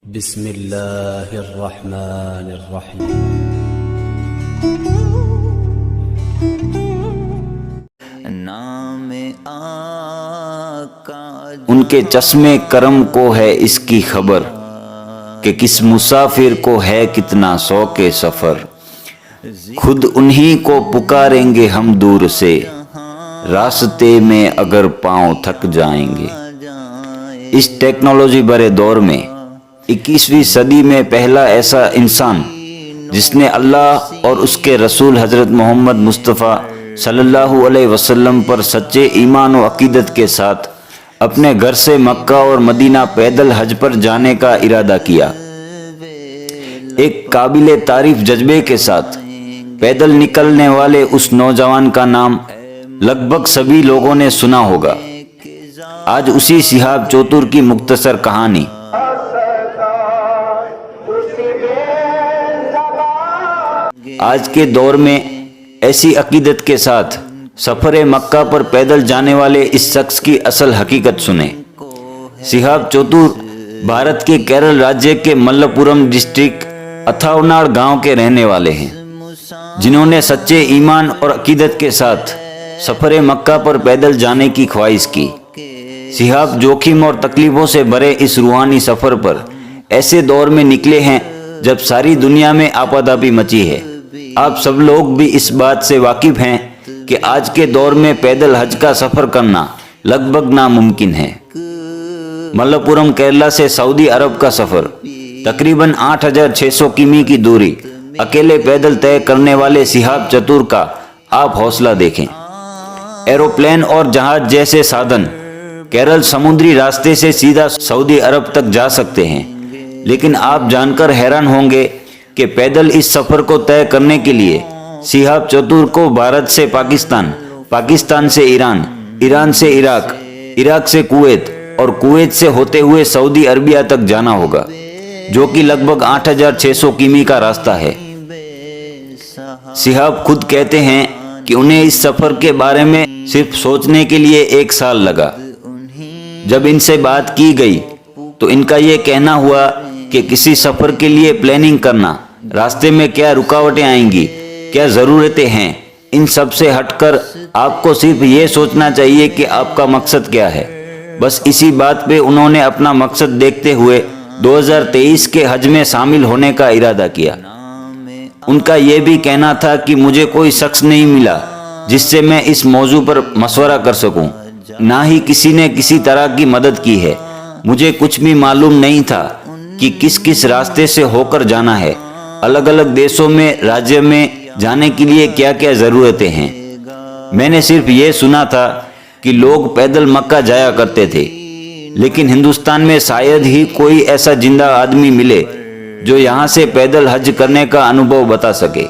بسم اللہ الرحمن الرحیم۔ نام آقا ان کے چشمے کرم کو ہے اس کی خبر کہ کس مسافر کو ہے کتنا شوق سفر۔ خود انہی کو پکاریں گے ہم دور سے، راستے میں اگر پاؤں تھک جائیں گے۔ اس ٹیکنالوجی بھرے دور میں 21ویں صدی میں پہلا ایسا انسان جس نے اللہ اور اس کے رسول حضرت محمد مصطفیٰ صلی اللہ علیہ وسلم پر سچے ایمان و عقیدت کے ساتھ اپنے گھر سے مکہ اور مدینہ پیدل حج پر جانے کا ارادہ کیا۔ ایک قابل تعریف جذبے کے ساتھ پیدل نکلنے والے اس نوجوان کا نام لگ بھگ سبھی لوگوں نے سنا ہوگا۔ آج اسی شہاب چوتر کی مختصر کہانی۔ آج کے دور میں ایسی عقیدت کے ساتھ سفر مکہ پر پیدل جانے والے اس شخص کی اصل حقیقت سنیں۔ شہاب چوتر بھارت کے کیرل راجیہ کے ملپورم ڈسٹرکٹ اتھاوناڑ گاؤں کے رہنے والے ہیں، جنہوں نے سچے ایمان اور عقیدت کے ساتھ سفر مکہ پر پیدل جانے کی خواہش کی۔ شہاب جوخم اور تکلیفوں سے بھرے اس روحانی سفر پر ایسے دور میں نکلے ہیں جب ساری دنیا میں آپاداپی مچی ہے۔ آپ سب لوگ بھی اس بات سے واقف ہیں کہ آج کے دور میں پیدل حج کا سفر کرنا لگ بھگ ناممکن ہے۔ ملپورم کیرلا سے سعودی عرب کا سفر تقریباً 8600 کمی کی دوری اکیلے پیدل طے کرنے والے شہاب چتور کا آپ حوصلہ دیکھیں۔ ایروپلین اور جہاز جیسے سادن کیرل سمندری راستے سے سیدھا سعودی عرب تک جا سکتے ہیں، لیکن آپ جان کر حیران ہوں گے کہ پیدل اس سفر کو طے کرنے کے لیے شہاب چتور کو بھارت سے پاکستان، پاکستان سے ایران، ایران سے عراق، عراق سے کویت اور کویت سے ہوتے ہوئے سعودی عربیہ تک جانا ہوگا، جو کہ لگ بھگ 8600 کمی کا راستہ ہے۔ شہاب خود کہتے ہیں کہ انہیں اس سفر کے بارے میں صرف سوچنے کے لیے 1 سال لگا۔ جب ان سے بات کی گئی تو ان کا یہ کہنا ہوا کہ کسی سفر کے لیے پلاننگ کرنا، راستے میں کیا رکاوٹیں آئیں گی، کیا ضرورتیں ہیں، ان سب سے ہٹ کر آپ کو صرف یہ سوچنا چاہیے کہ آپ کا مقصد کیا ہے۔ بس اسی بات پہ انہوں نے اپنا مقصد دیکھتے ہوئے 2023 کے حج میں شامل ہونے کا ارادہ کیا۔ ان کا یہ بھی کہنا تھا کہ مجھے کوئی شخص نہیں ملا جس سے میں اس موضوع پر مشورہ کر سکوں، نہ ہی کسی نے کسی طرح کی مدد کی ہے۔ مجھے کچھ بھی معلوم نہیں تھا کہ کس کس راستے سے ہو کر جانا ہے، الگ الگ دیشوں میں، راجیہ میں جانے کے لیے کیا کیا ضرورتیں ہیں۔ میں نے صرف یہ سنا تھا کہ لوگ پیدل مکہ جایا کرتے تھے، لیکن ہندوستان میں شاید ہی کوئی ایسا زندہ آدمی ملے جو یہاں سے پیدل حج کرنے کا انوبھو بتا سکے۔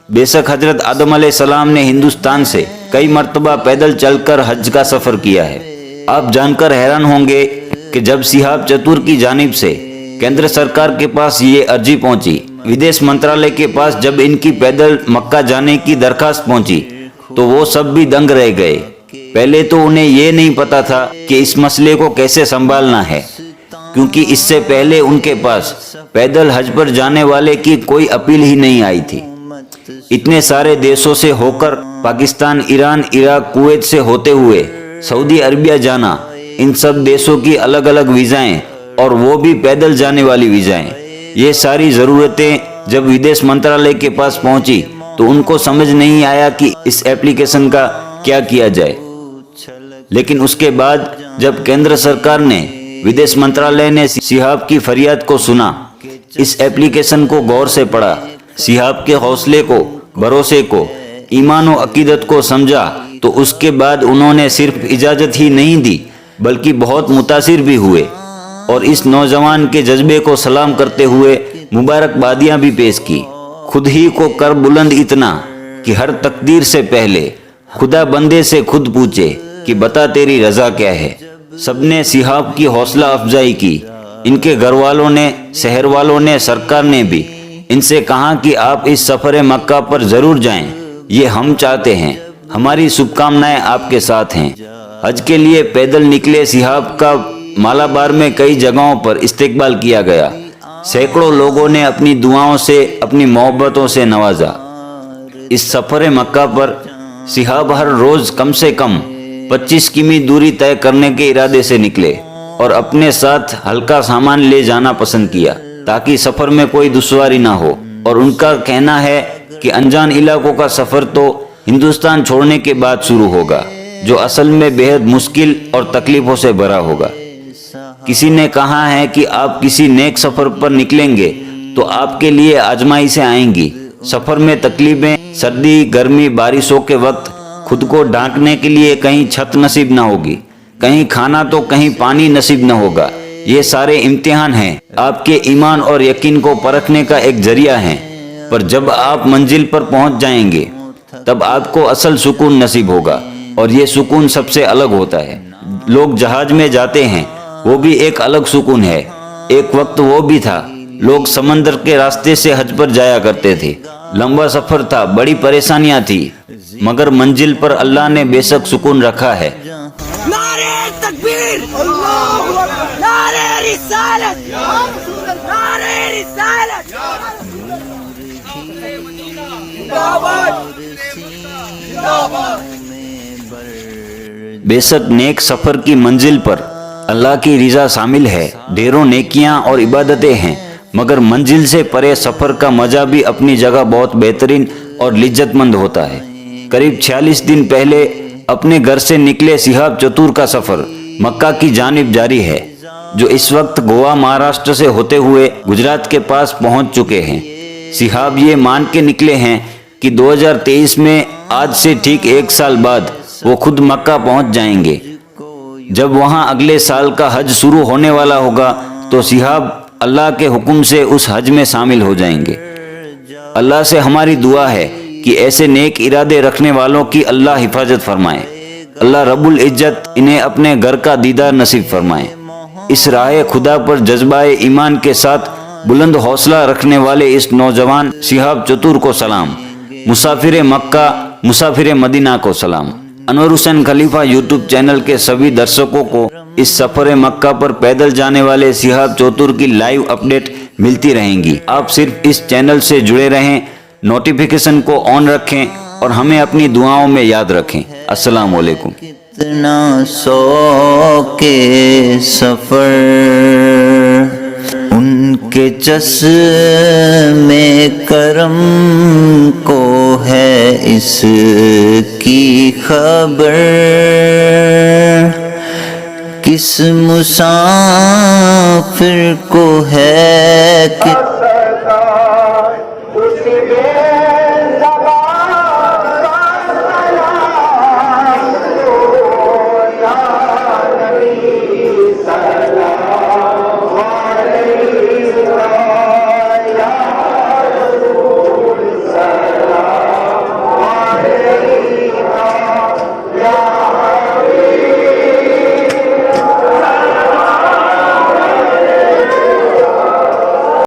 بے شک حضرت آدم علیہ السلام نے ہندوستان سے کئی مرتبہ پیدل چل کر حج کا سفر کیا ہے۔ آپ جان کر حیران ہوں گے کہ جب شہاب چتور کی جانب سے کیندر سرکار کے پاس یہ عرضی پہنچی، ودیش منترالیہ کے پاس جب ان کی پیدل مکہ جانے کی درخواست پہنچی تو وہ سب بھی دنگ رہ گئے۔ پہلے تو انہیں یہ نہیں پتا تھا کہ اس مسئلے کو کیسے سنبھالنا ہے، کیونکہ اس سے پہلے ان کے پاس پیدل حج پر جانے والے کی کوئی اپیل ہی نہیں آئی تھی۔ اتنے سارے دیشوں سے ہو کر پاکستان، ایران، عراق، کویت سے ہوتے ہوئے سعودی عربیہ جانا، ان سب دیشوں کی الگ الگ ویزائیں اور وہ بھی پیدل جانے والی ویزائیں، یہ ساری ضرورتیں جب ودیش منترالیہ کے پاس پہنچی تو ان کو سمجھ نہیں آیا کہ اس ایپلیکیشن کا کیا کیا جائے۔ لیکن اس کے بعد جب کیندر سرکار نے، ودیش منترالیہ نے شہاب کی فریاد کو سنا، اس ایپلیکیشن کو غور سے پڑھا، شہاب کے حوصلے کو، بھروسے کو، ایمان و عقیدت کو سمجھا، تو اس کے بعد انہوں نے صرف اجازت ہی نہیں دی بلکہ بہت متاثر بھی ہوئے، اور اس نوجوان کے جذبے کو سلام کرتے ہوئے مبارکبادیاں بھی پیش کی۔ خود ہی کو کر بلند اتنا کہ ہر تقدیر سے پہلے خدا بندے سے خود پوچھے کہ بتا تیری رضا کیا ہے۔ سب نے شہاب کی حوصلہ افزائی کی، ان کے گھر والوں نے، شہر والوں نے، سرکار نے بھی ان سے کہا کہ آپ اس سفر مکہ پر ضرور جائیں، یہ ہم چاہتے ہیں، ہماری شبھ کامنائیں آپ کے ساتھ ہیں۔ حج کے لیے پیدل نکلے شہاب کا مالابار میں کئی جگہوں پر استقبال کیا گیا۔ سینکڑوں لوگوں نے اپنی دعاؤں سے اپنی محبتوں سے نوازا۔ اس سفر مکہ پر صحابہ ہر روز کم سے کم 25 کمی دوری طے کرنے کے ارادے سے نکلے اور اپنے ساتھ ہلکا سامان لے جانا پسند کیا تاکہ سفر میں کوئی دشواری نہ ہو، اور ان کا کہنا ہے کہ انجان علاقوں کا سفر تو ہندوستان چھوڑنے کے بعد شروع ہوگا، جو اصل میں بہت مشکل اور تکلیفوں سے بھرا ہوگا۔ کسی نے کہا ہے کہ آپ کسی نیک سفر پر نکلیں گے تو آپ کے لیے آزمائشیں آئیں گی۔ سفر میں تکلیفیں، سردی، گرمی، بارشوں کے وقت خود کو ڈھانکنے کے لیے کہیں چھت نصیب نہ ہوگی، کہیں کھانا تو کہیں پانی نصیب نہ ہوگا۔ یہ سارے امتحان ہیں، آپ کے ایمان اور یقین کو پرکھنے کا ایک ذریعہ ہیں، پر جب آپ منزل پر پہنچ جائیں گے تب آپ کو اصل سکون نصیب ہوگا، اور یہ سکون سب سے الگ ہوتا ہے۔ لوگ جہاز میں جاتے ہیں، وہ بھی ایک الگ سکون ہے۔ ایک وقت وہ بھی تھا لوگ سمندر کے راستے سے حج پر جایا کرتے تھے، لمبا سفر تھا، بڑی پریشانیاں تھی، مگر منزل پر اللہ نے بے شک سکون رکھا ہے۔ نعرہ تکبیر، اللہ اکبر، نعرہ رسالت، نعرہ رسالت، بے شک نیک سفر کی منزل پر اللہ کی رضا شامل ہے، ڈھیروں نیکیاں اور عبادتیں ہیں، مگر منزل سے پرے سفر کا مزہ بھی اپنی جگہ بہت بہترین اور لذت مند ہوتا ہے۔ قریب 46 دن پہلے اپنے گھر سے نکلے صحاب چتور کا سفر مکہ کی جانب جاری ہے، جو اس وقت گوا مہاراشٹر سے ہوتے ہوئے گجرات کے پاس پہنچ چکے ہیں۔ صحاب یہ مان کے نکلے ہیں کہ 2023 میں آج سے ٹھیک 1 سال بعد وہ خود مکہ پہنچ جائیں گے۔ جب وہاں اگلے سال کا حج شروع ہونے والا ہوگا تو صحاب اللہ کے حکم سے اس حج میں شامل ہو جائیں گے۔ اللہ سے ہماری دعا ہے کہ ایسے نیک ارادے رکھنے والوں کی اللہ حفاظت فرمائے، اللہ رب العزت انہیں اپنے گھر کا دیدار نصیب فرمائے۔ اس راہ خدا پر جذبہ ایمان کے ساتھ بلند حوصلہ رکھنے والے اس نوجوان صحاب چتور کو سلام، مسافر مکہ، مسافر مدینہ کو سلام۔ انور حسین خلیفہ یوٹیوب چینل کے سبھی درشکوں کو اس سفر مکہ پر پیدل جانے والے صحاب چتور کی لائیو اپڈیٹ ملتی رہیں گی۔ آپ صرف اس چینل سے جڑے رہیں، نوٹیفیکیشن کو آن رکھیں اور ہمیں اپنی دعاؤں میں یاد رکھیں۔ السلام علیکم۔ کتنا سو کے سفر ان کے چشمِ کرم کو ہے اس کی خبر، کس مسافر کو ہے کہ